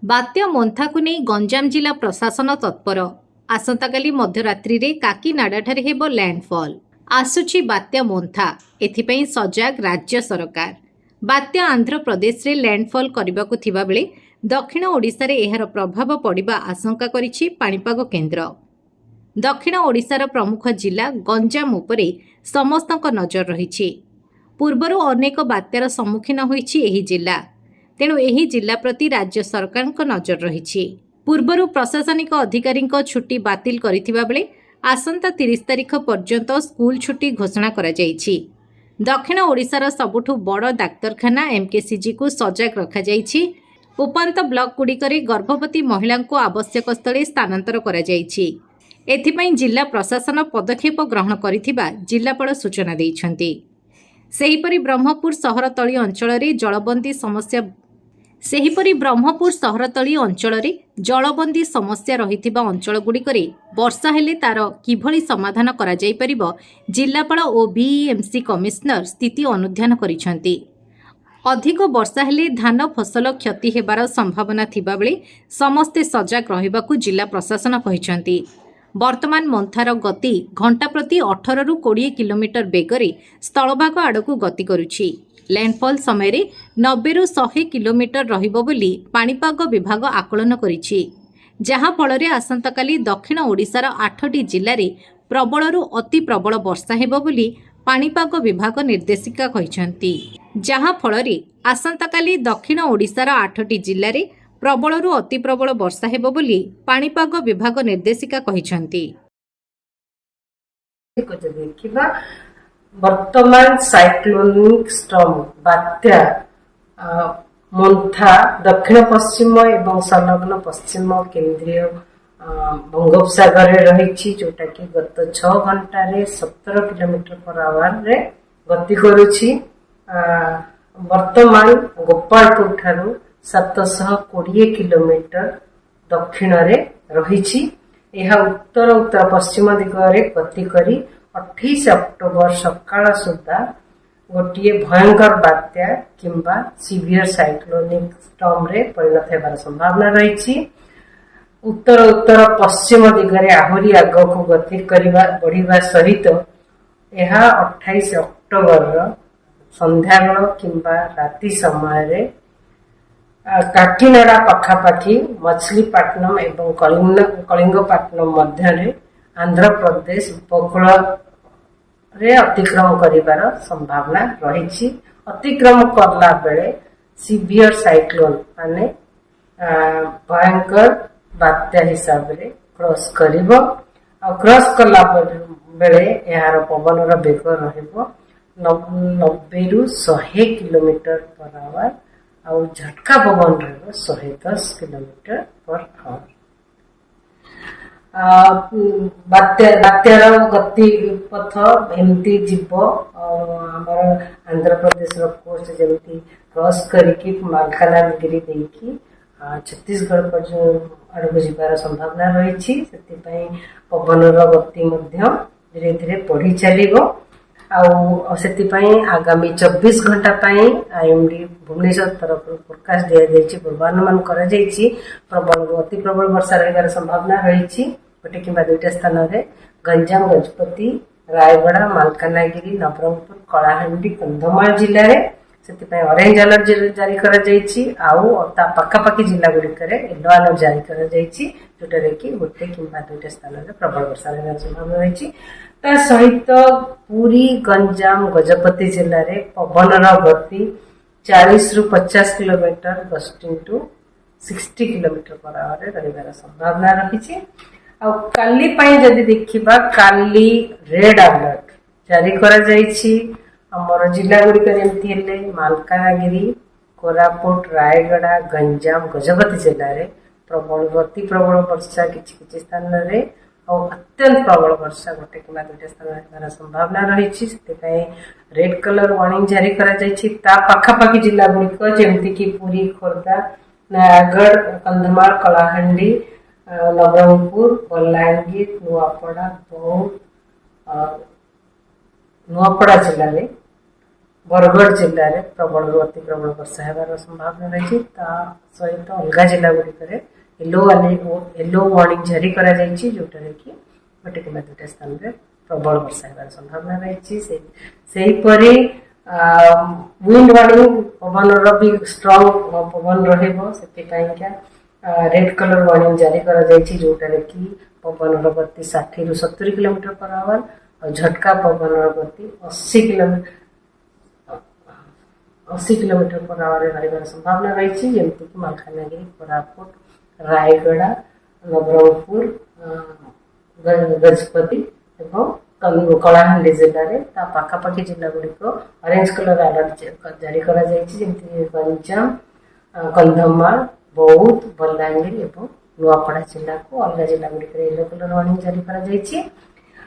बात्या मोन्थाकु नहीं गंजाम जिला प्रशासन तत्पर। आसंताकाली मध्यरात्रि रे काकीनाडाठारे हेबो लैंडफॉल। आसुची बात्या मोन्था, एथिपई सजाग राज्य सरकार। बात्या आंध्र प्रदेश रे लैंडफॉल करबाकु थिबा बेले दक्षिण ओडिशा रे एहार प्रभाव पड़िबा आशंका करिछि पाणीपाग केन्द्र। दक्षिण ओडिशार प्रमुख जिला गंजाम उपरे समस्तक नजर रहिछि। पूर्वरु अनेक बात्यार सम्मुखीन होइछि एही जिला। तेणु एही जिला प्रति राज्य सरकार नजर रही। पूर्वर प्रशासनिक अधिकारी छुट्टी बातिल करथिबा बेले आसंता 30 तारिख पर्यंत स्कूल छुट्टी घोषणा करा जायछि। दक्षिण ओडिशार सबुठु बड़ डाक्तरखाना एमकेसीजी को सजाग रखा जायछि। उपांत ब्लॉक गुड़िकरे गर्भवती महिला को आवश्यक स्थले स्थानांतर करा जायछि। एथिपई जिला प्रशासन पदक्षेप ग्रहण करिथिबा जिलापाल सूचना दैछन्ति। सेहीपरि ब्रह्मपुर सहरतली अंचल जलबंदी समस्या ब्रह्मपुर सहरतली अंचल जलबंदी समस्या रहिथिबा अंचलगुड़िकरे वर्षा हेले तार किभଳି समाधान करा जाई परिबो जिलापाल ओ बीएमसी कमिशनर स्थिति अनुध्यान करिसंती। अधिक वर्षा हेले धान फसल क्षति हेबार संभावना थिबा बेले समस्ते सजाग रहिबाकू जिला प्रशासन कहिसंती। वर्तमान मोन्थार गति घंटा प्रति 18 रु 20 किलोमीटर बेगरे स्थलभाग आड़कू गति करुछि। लैंडफॉल समय 90 रु 100 किलोमीटर रहिबो बोली पाणीपाग विभाग आकलन करिछि। जहाँ फल आसंताकाली दक्षिण ओडिशार 8टी जिल्लारे प्रबलरु अति प्रबल वर्षा हेबो बोली पाणीपाग विभाग निर्देशिका कहिसंती। जहाँ फल आसंताकाली दक्षिण ओडिशार 8टी जिल्लारे प्रबलरु अति प्रबल वर्षा हेबो बोली पाणीपाग विभाग निर्देशिका कहिसंती। वर्तमान साइक्लोनिक स्टॉर्म बात्या मोन्था दक्षिण पश्चिम एवं संलग्न पश्चिम केंद्रीय बंगोपसागर रही जोटा कि गत 6 घंटा 17 किलोमीटर पर आवर रे गति करुछि। वर्तमान गोपालपुर ठारू 720 किलोमीटर दक्षिण रे रही। यह उत्तर उत्तर पश्चिम दिगरे गति करी 28 अक्टोबर सकाळ सुधा गोटे भयंकर बात्या किंबा सीवियर साइक्लोनिक स्टॉर्म रे परिणत होबार संभावना रही। उत्तर उत्तर पश्चिम दिगरे आहरी आगक गति करिबा बढ़िबा सहित यह 28 अक्टोबर संध्याबेल किंबा राति समय रे काकीनाडा पखापाखि मछलीपट्टनम एवं कलिंगपट्टनम मध्य आंध्र प्रदेश उपकूल रे अतिक्रम करिबार संभावना रही। अतिक्रम करला बेले सीवियर साइक्लोन माने भयंकर बात्या हिसाब रे क्रॉस करिवो। आ क्रॉस करला बेले यार पवन रो वेग रहइबो 90 रु 100 किलोमीटर पर आवर और झटका पवन रहइबो 110 किलोमीटर पर आवर। बात्यार गति पथ एमती जीव आमर आंध्र प्रदेश कोस्ट जमी क्रॉस करके मालकानगिरी देकी छत्तीसगढ़ आड़क जीवार संभावना रही। पवन गति धीरे धीरे बढ़ी चलो। आगामी 24 घंटा आईएमडी भुवनेश्वर तरफ फोरकास्ट दि पूर्वानुमान कर प्रबल अति प्रबल वर्षा रही संभावना रही। गोटे कि 2टा स्थान रे गंजाम गजपति रायगड़ा मालकानगिरी नवरंगपुर कलाहांडी कंधमाल जिले में ऑरेंज अलर्ट जारी कर पखापाखि जिला गुड़िक येलो अलर्ट जारी कर जोटा कि गोटे कि 2टा स्थान रे प्रबल वर्षा रही संभावना रही। सहित पूरी गंजाम गजपति जिले में पवन गति 40 रु 50 kilometre gusting to 60 kilometre per hour रही संभावना रही। काली जदि देखिबा काली रेड अलर्ट जारी करा जायछि। हमर जिला गुड़िक एमती हेले मालकानगिरी कोरापुट रायगड़ा गंजाम गजपति जिले में प्रबल अति प्रबल वर्षा किछि स्थान रे और अत्यंत प्रबल वर्षा गोटे कि 2टा स्थान संभावना रही। रेड कलर वार्निंग जारी करा जायछि। पखापाखि जिला गुड़िक जेमती कि पुरी खोर्धा नयागढ़ कंधमाल कलाहांडी नवरंगपुर बलांगीर नुआपड़ा बौद्ध नुआपड़ा जिले में बरगढ़ जिले में प्रबल अति प्रबल वर्षा होगार संभावना रही सहित अलग जिला गुड़िक येलो वार्निंग जारी कर जोटा कि गोटे कि दुटा स्थान में प्रबल वर्षा होगार संभावना रही विंड वार्निंग पवन भी स्ट्रॉन्ग पवन रहा रेड कलर वार्निंग जारी कर जोटा कि पवन गति 60 ରୁ 70 किलोमीटर पर आवर और झटका पवन गति 80 किलोमीटर पर आवर रही संभावना रही जमीक कि मालकानगिरी कोरापुट रायगड़ा नवरंगपुर गजपति और कलाहांडी जिले में पाखापाखि जिला गुड़िक ऑरेंज कलर अलर्ट जारी कर गंजाम कंधमाल बौद्ध बलांगीर और नुआपड़ा जिला को अलग जिला गुड़िक येलो कलर वार्निंग जारी कर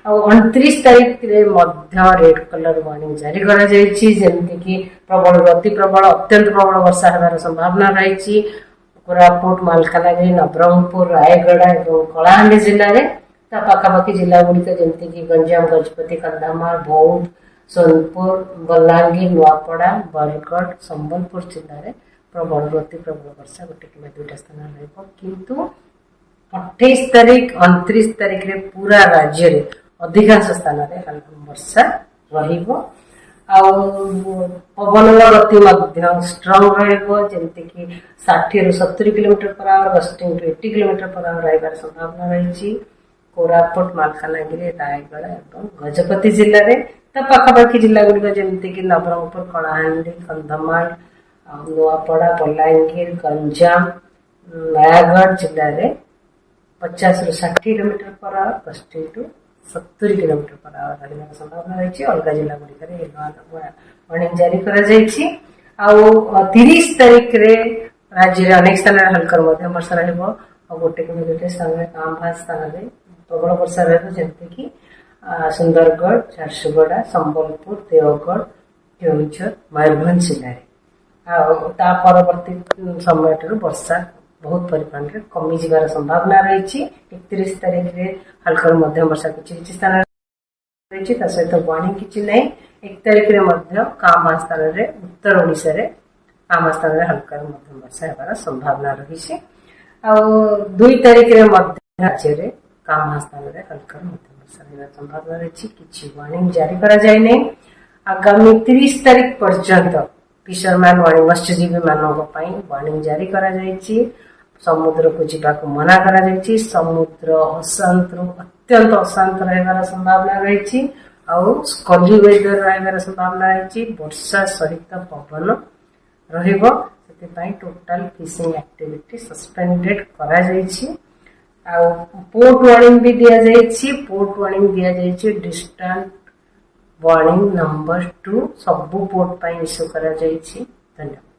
29 तारीख रेड कलर वार्निंग जारी कर जमीक प्रबल अति प्रबल अत्यंत प्रबल वर्षा होगार संभावना रही कोरापुट मालकानगिरी नवरंगपुर रायगड़ा और कलाहांडी जिले में पाखापाखि जिला गुड़िक जमीक गंजाम गजपति कंधमाल बौद्ध सोनपुर बलांगीर नुआपड़ा बरगढ़ संबलपुर जिले में प्रबल अति प्रबल वर्षा गोटे कि दुटा स्थान रु 28 तारीख 29 तारीख रे पूरा राज्य रे अधिकांश स्थान में वर्षा पवन गति स्ट्रॉन्ग रही 60 ରୁ 70 kilometre per hour gusting to 80 kilometre per hour रही संभावना रही कोरापुट मालकानगिरी रायगड़ा और गजपति जिले में पाखापाखि जिला गुड़िक जमीक नवरंगपुर कलाहांडी कंधमाल नुआपड़ा बलांगीर गंजाम नयागढ़ जिले में 50 ରୁ 60 kilometre per hour gusting to 70 kilometre per hour रही संभावना रही अलग जिला गुड़िक येलो वार्निंग जारी कर 30 तारीख रे राज्य में अनेक स्थान हल्का मध्यम वर्षा रहा गोटे कि दुटे स्थान में कां स्थान में प्रबल वर्षा रही सुंदरगढ़ झारसुगुड़ा संबलपुर देवगढ़ केन्दुझर मयूरभंज जिले परवर्ती समय वर्षा बहुत परिमाण में कमी जबार संभावना रही 31 तारीख रे हल्का मध्यम वर्षा किसी स्थान रही सहित वार्निंग किसी ना 1 तारीख रे कां स्थान में उत्तर ओडिशा रे कां स्थान में हल्का मध्यम वर्षा होगार संभावना रही 2 तारीख रे मध्य राज्य में कां स्थान में हल्का मध्यम वर्षा होगार संभावना रही किसी वार्निंग जारी कर आगामी 30 तारीख पर्यंत फिशरमैन वार्निंग मत्स्यजीवी मानक वार्निंग जारी कर समुद्र को जावाक मना कर समुद्र अशांत रु अत्यंत अशांत रहार संभावना रही स्कली वेदर रहार संभावना रही वर्षा सहित पवन total fishing activity suspended port warning भी दि जाइए पोर्ट वार्निंग दि जाइए डिस्टेंट वार्निंग नंबर 2 सबू पोर्ट इश्यू कर धन्यवाद।